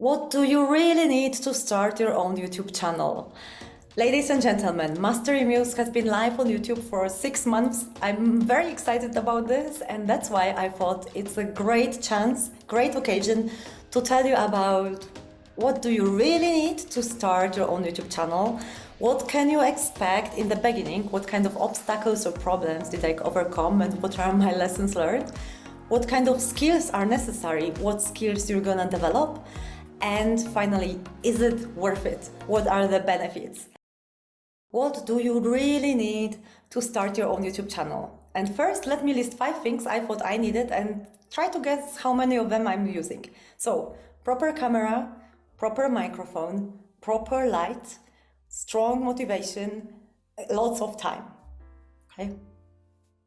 What do you really need to start your own YouTube channel? Ladies and gentlemen, Mastery Muse has been live on YouTube for 6 months. I'm very excited about this, and that's why I thought it's a great chance, great occasion to tell you about what do you really need to start your own YouTube channel, what can you expect in the beginning, what kind of obstacles or problems did I overcome, and what are my lessons learned, what kind of skills are necessary, what skills you're gonna develop, and finally, is it worth it? What are the benefits? What do you really need to start your own YouTube channel? And first, let me list 5 things I thought I needed and try to guess how many of them I'm using. So, proper camera, proper microphone, proper light, strong motivation, lots of time. Okay?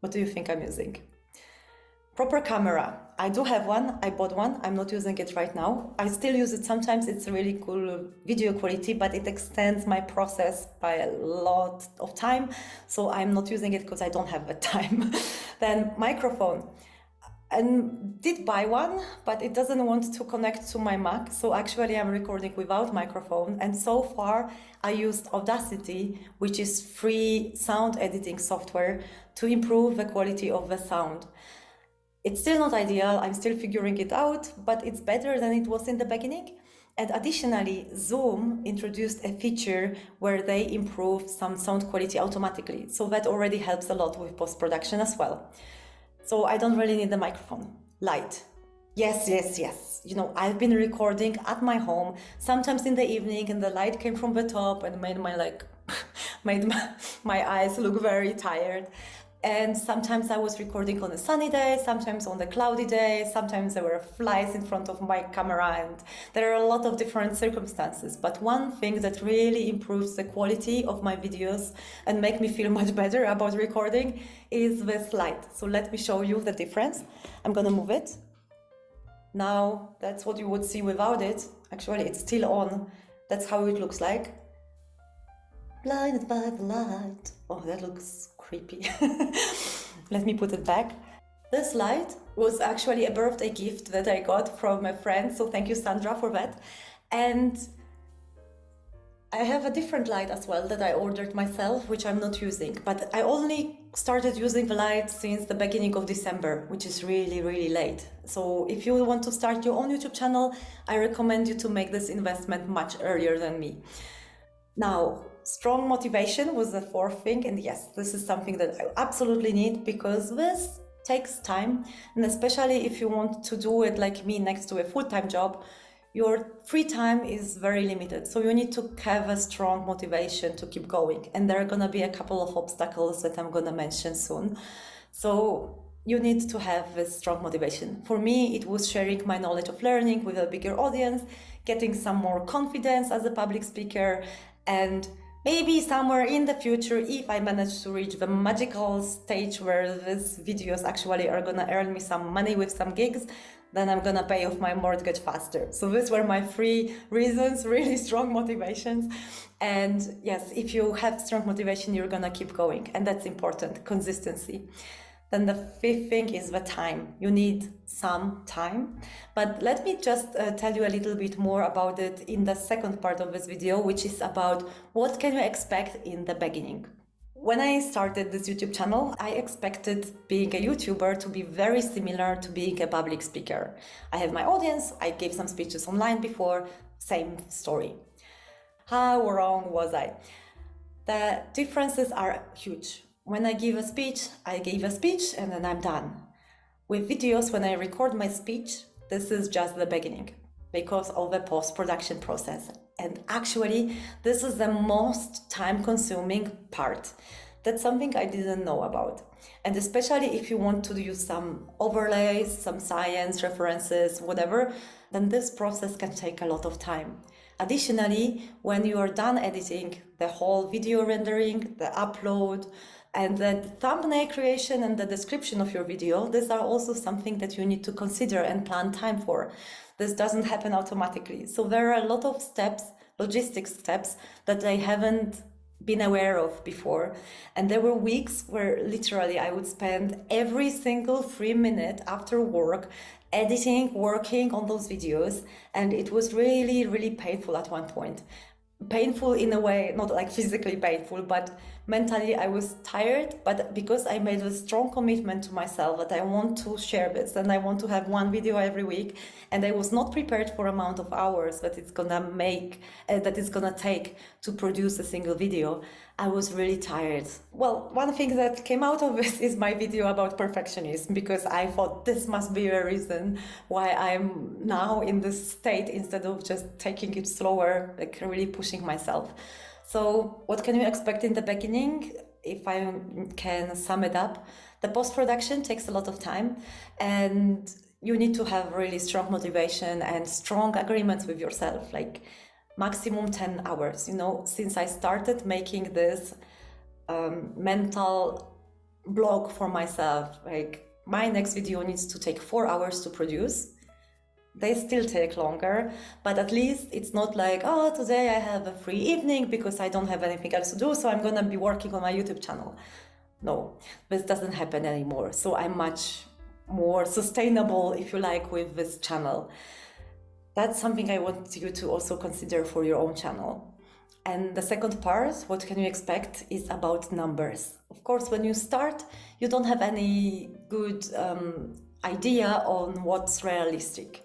What do you think I'm using? Proper camera. I do have one, I bought one, I'm not using it right now. I still use it sometimes, it's a really cool video quality, but it extends my process by a lot of time, so I'm not using it because I don't have the time. Then microphone. I did buy one, but it doesn't want to connect to my Mac, so actually I'm recording without microphone, and so far I used Audacity, which is free sound editing software, to improve the quality of the sound. It's still not ideal, I'm still figuring it out, but it's better than it was in the beginning. And additionally, Zoom introduced a feature where they improve some sound quality automatically. So that already helps a lot with post-production as well. So I don't really need the microphone. Light. Yes. You know, I've been recording at my home, sometimes in the evening, and the light came from the top and made my eyes look very tired. And sometimes I was recording on a sunny day, sometimes on a cloudy day, sometimes there were flies in front of my camera, and there are a lot of different circumstances. But one thing that really improves the quality of my videos and make me feel much better about recording is this light. So let me show you the difference. I'm gonna move it. Now that's what you would see without it. Actually, it's still on. That's how it looks like. Blinded by the light. Oh, that looks creepy. Let me put it back. This light was actually a birthday gift that I got from a friend, so thank you, Sandra, for that. And I have a different light as well that I ordered myself, which I'm not using, but I only started using the light since the beginning of December, which is really late. So if you want to start your own YouTube channel, I recommend you to make this investment much earlier than me. Now, strong motivation was the 4th thing, and yes, this is something that I absolutely need because this takes time, and especially if you want to do it like me next to a full-time job, your free time is very limited, so you need to have a strong motivation to keep going, and there are gonna be a couple of obstacles that I'm gonna mention soon. So you need to have this strong motivation. For me, it was sharing my knowledge of learning with a bigger audience, getting some more confidence as a public speaker, and maybe somewhere in the future, if I manage to reach the magical stage where these videos actually are gonna earn me some money with some gigs, then I'm gonna pay off my mortgage faster. So these were my 3 reasons, really strong motivations. And yes, if you have strong motivation, you're gonna keep going. And that's important, consistency. Then the 5th thing is the time. You need some time. But let me just tell you a little bit more about it in the second part of this video, which is about what can you expect in the beginning. When I started this YouTube channel, I expected being a YouTuber to be very similar to being a public speaker. I have my audience, I gave some speeches online before, same story. How wrong was I? The differences are huge. When I give a speech, I gave a speech and then I'm done. With videos, when I record my speech, this is just the beginning because of the post-production process. And actually, this is the most time-consuming part. That's something I didn't know about. And especially if you want to use some overlays, some science references, whatever, then this process can take a lot of time. Additionally, when you are done editing the whole video rendering, the upload, and the thumbnail creation and the description of your video, these are also something that you need to consider and plan time for. This doesn't happen automatically. So there are a lot of steps, logistics steps, that I haven't been aware of before. And there were weeks where literally I would spend every single 3 minutes after work editing, working on those videos. And it was really, really painful at one point. Painful in a way, not like physically painful, but mentally I was tired. But because I made a strong commitment to myself that I want to share this and I want to have one video every week, and I was not prepared for amount of hours that it's gonna take to produce a single video, I was really tired. Well, one thing that came out of this is my video about perfectionism, because I thought this must be a reason why I'm now in this state instead of just taking it slower, like really pushing myself. So what can you expect in the beginning? If I can sum it up, the post-production takes a lot of time, and you need to have really strong motivation and strong agreements with yourself, like maximum 10 hours. Since I started making this mental block for myself, like my next video needs to take 4 hours to produce. They still take longer, but at least it's not like, oh, today I have a free evening because I don't have anything else to do, so I'm gonna be working on my YouTube channel. No, this doesn't happen anymore. So I'm much more sustainable, if you like, with this channel. That's something I want you to also consider for your own channel. And the second part, what can you expect, is about numbers. Of course, when you start, you don't have any good idea on what's realistic.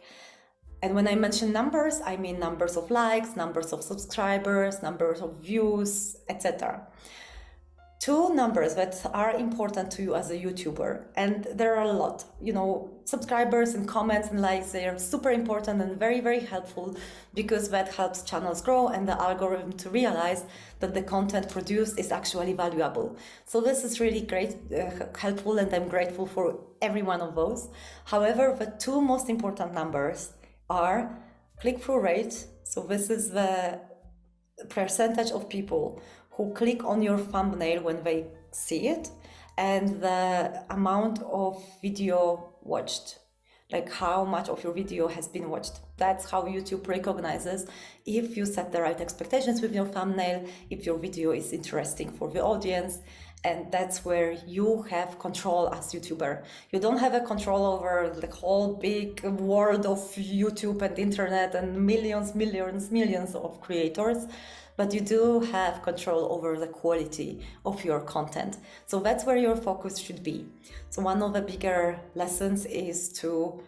And when I mention numbers, I mean numbers of likes, numbers of subscribers, numbers of views, etc. Two numbers that are important to you as a YouTuber, and there are a lot. Subscribers and comments and likes, they are super important and very, very helpful, because that helps channels grow and the algorithm to realize that the content produced is actually valuable. So this is really great, helpful, and I'm grateful for every one of those. However, the two most important numbers are click-through rate. So this is the percentage of people who click on your thumbnail when they see it, and the amount of video watched, like how much of your video has been watched. That's how YouTube recognizes if you set the right expectations with your thumbnail, if your video is interesting for the audience. And that's where you have control as YouTuber. You don't have a control over the whole big world of YouTube and internet and millions of creators, but you do have control over the quality of your content. So that's where your focus should be. So one of the bigger lessons is to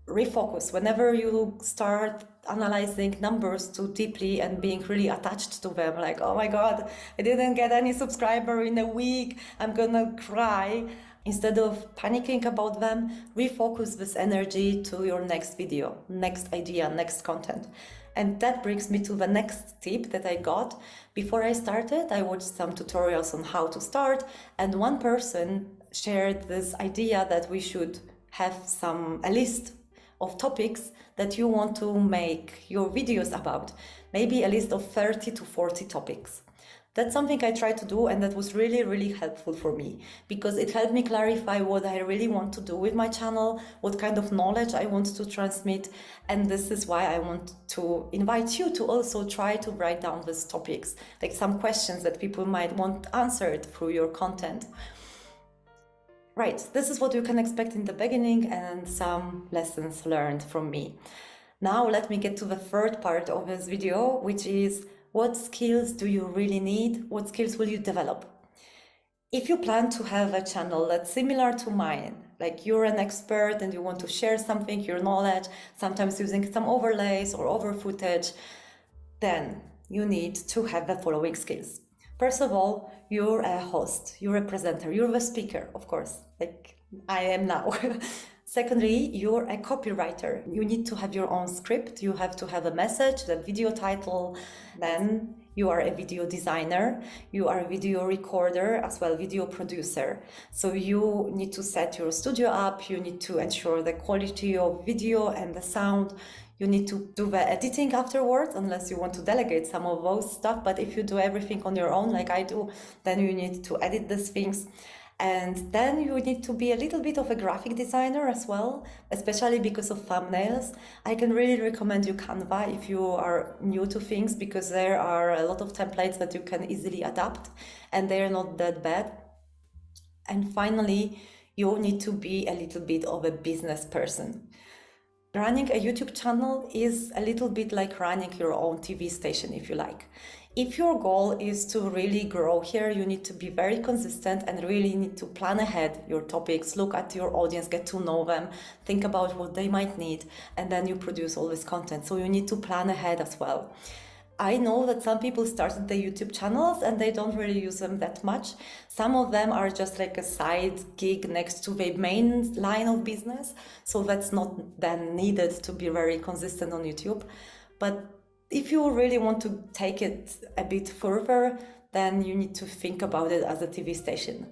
refocus. Whenever you start analyzing numbers too deeply and being really attached to them, like, oh my God, I didn't get any subscriber in a week, I'm gonna cry. Instead of panicking about them, refocus this energy to your next video, next idea, next content. And that brings me to the next tip that I got. Before I started, I watched some tutorials on how to start, and one person shared this idea that we should have a list of topics that you want to make your videos about, maybe a list of 30 to 40 topics. That's something I tried to do, and that was really, really helpful for me, because it helped me clarify what I really want to do with my channel, what kind of knowledge I want to transmit. And this is why I want to invite you to also try to write down these topics, like some questions that people might want answered through your content. Right, this is what you can expect in the beginning, and some lessons learned from me. Now let me get to the third part of this video, which is, what skills do you really need? What skills will you develop? If you plan to have a channel that's similar to mine, like you're an expert and you want to share something, your knowledge, sometimes using some overlays or over footage, then you need to have the following skills. First of all, you're a host, you're a presenter, you're the speaker, of course, like I am now. Secondly, you're a copywriter. You need to have your own script. You have to have a message, the video title. Then you are a video designer. You are a video recorder, as well video producer. So you need to set your studio up. You need to ensure the quality of video and the sound. You need to do the editing afterwards, unless you want to delegate some of those stuff. But if you do everything on your own, like I do, then you need to edit these things. And then you need to be a little bit of a graphic designer as well, especially because of thumbnails. I can really recommend you Canva if you are new to things, because there are a lot of templates that you can easily adapt and they're not that bad. And finally, you need to be a little bit of a business person. Running a YouTube channel is a little bit like running your own TV station, if you like. If your goal is to really grow here, you need to be very consistent and really need to plan ahead your topics, look at your audience, get to know them, think about what they might need, and then you produce all this content. So you need to plan ahead as well. I know that some people started the YouTube channels and they don't really use them that much. Some of them are just like a side gig next to the main line of business. So that's not then needed to be very consistent on YouTube. But if you really want to take it a bit further, then you need to think about it as a TV station.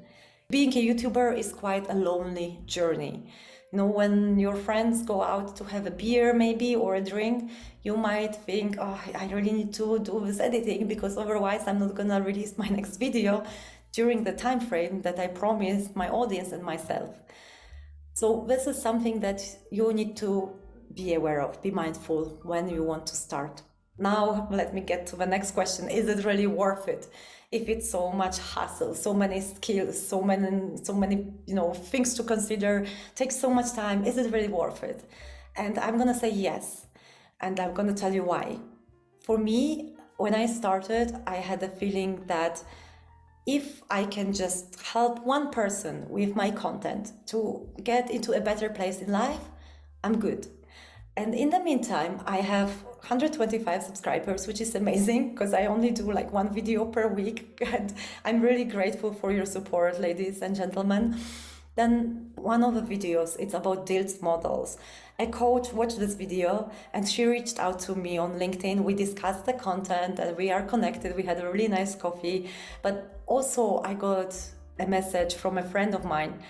Being a YouTuber is quite a lonely journey. You know, when your friends go out to have a beer maybe or a drink, you might think, oh, I really need to do this editing because otherwise I'm not gonna release my next video during the time frame that I promised my audience and myself. So this is something that you need to be aware of, be mindful when you want to start. Now, let me get to the next question. Is it really worth it? If it's so much hassle, so many skills, so many things to consider, takes so much time, is it really worth it? And I'm gonna say yes, and I'm gonna tell you why. For me, when I started, I had a feeling that if I can just help one person with my content to get into a better place in life, I'm good. And in the meantime, I have 125 subscribers, which is amazing because I only do like one video per week. And I'm really grateful for your support, ladies and gentlemen. Then one of the videos, it's about DILT models. A coach watched this video and she reached out to me on LinkedIn. We discussed the content and we are connected. We had a really nice coffee. But also I got a message from a friend of mine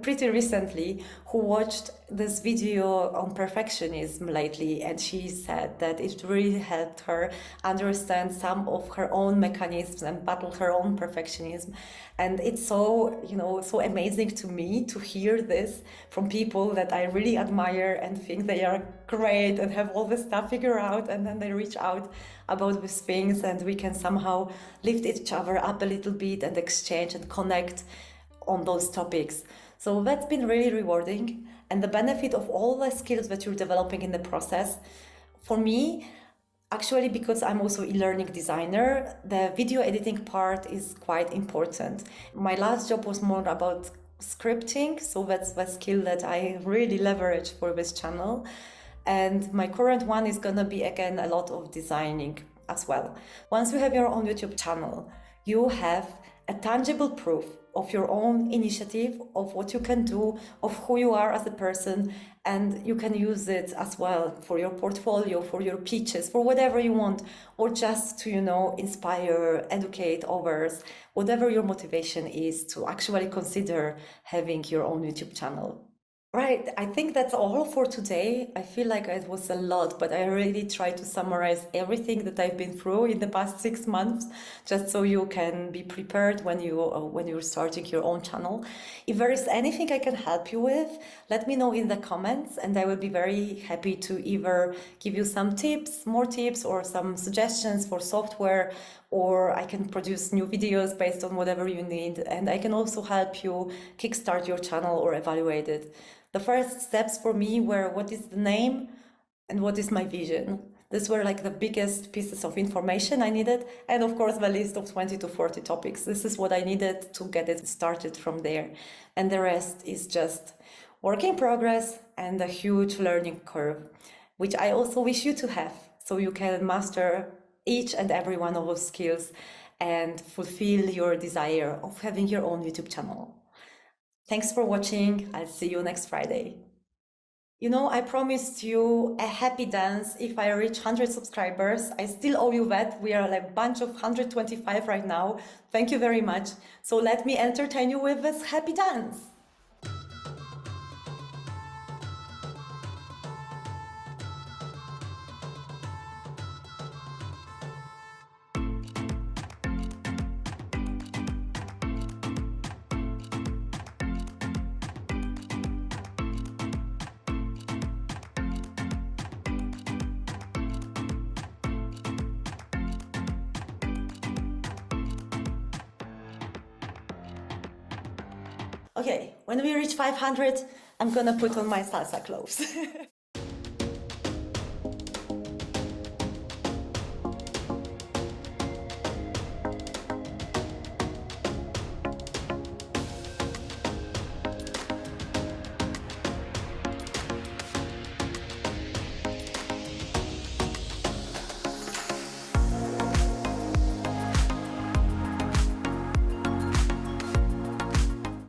pretty recently who watched this video on perfectionism lately, and she said that it really helped her understand some of her own mechanisms and battle her own perfectionism. And it's so amazing to me to hear this from people that I really admire and think they are great and have all this stuff figured out, and then they reach out about these things and we can somehow lift each other up a little bit and exchange and connect on those topics. So that's been really rewarding, and the benefit of all the skills that you're developing in the process. For me, actually, because I'm also a learning designer, the video editing part is quite important. My last job was more about scripting, so that's the skill that I really leverage for this channel. And my current one is gonna be again a lot of designing as well. Once you have your own YouTube channel, you have a tangible proof of your own initiative, of what you can do, of who you are as a person, and you can use it as well for your portfolio, for your pitches, for whatever you want, or just to, inspire, educate others, whatever your motivation is to actually consider having your own YouTube channel. Right, I think that's all for today. I feel like it was a lot, but I really tried to summarize everything that I've been through in the past 6 months, just so you can be prepared when you're starting your own channel. If there is anything I can help you with, let me know in the comments, and I will be very happy to either give you some tips, more tips, or some suggestions for software, or I can produce new videos based on whatever you need, and I can also help you kickstart your channel or evaluate it. The first steps for me were what is the name and what is my vision. These were like the biggest pieces of information I needed, and of course the list of 20 to 40 topics. This is what I needed to get it started from there, and the rest is just work in progress and a huge learning curve, which I also wish you to have, so you can master each and every one of those skills and fulfill your desire of having your own YouTube channel. Thanks for watching. I'll see you next Friday. I promised you a happy dance if I reach 100 subscribers. I still owe you that. We are like a bunch of 125 right now. Thank you very much. So let me entertain you with this happy dance. okay, when we reach 500, I'm gonna put on my salsa clothes.